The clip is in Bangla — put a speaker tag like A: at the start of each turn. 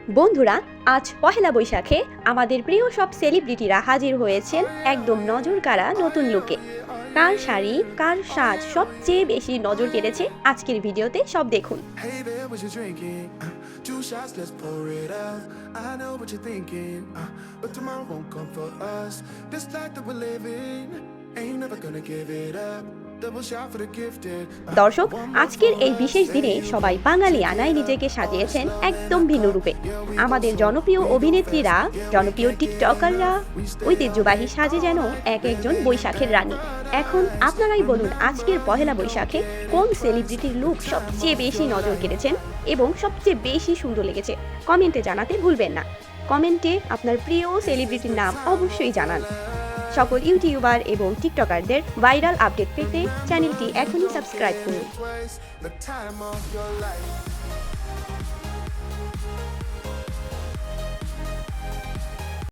A: বন্ধুরা, আজ পহেলা বৈশাখে আমাদের প্রিয় সব সেলিব্রিটিরা হাজির হয়েছেন একদম নজর কাড়া নতুন লুকে। কার শাড়ি, কার সাজ সবচেয়ে বেশি নজর কেড়েছে আজকের ভিডিওতে সব দেখুন। দর্শক, আজকের এই বিশেষ দিনে সবাই বাঙালি আনায় নিজেকে সাজিয়েছেন একদম ভিন্ন রূপে। আমাদের জনপ্রিয় অভিনেত্রীরা, জনপ্রিয় টিকটকাররা ঐতিহ্যবাহী সাজে যেন এক একজন বৈশাখের রানী। এখন আপনারাই বলুন, আজকের পহেলা বৈশাখে কোন সেলিব্রিটির লুক সবচেয়ে বেশি নজর কেড়েছেন এবং সবচেয়ে বেশি সুন্দর লেগেছে? কমেন্টে জানাতে ভুলবেন না। কমেন্টে আপনার প্রিয় সেলিব্রিটির নাম অবশ্যই জানান। সকল ইউটিউবার এবং টিকটকারদের ভাইরাল আপডেট পেতে চ্যানেলটি এখনই সাবস্ক্রাইব করুন।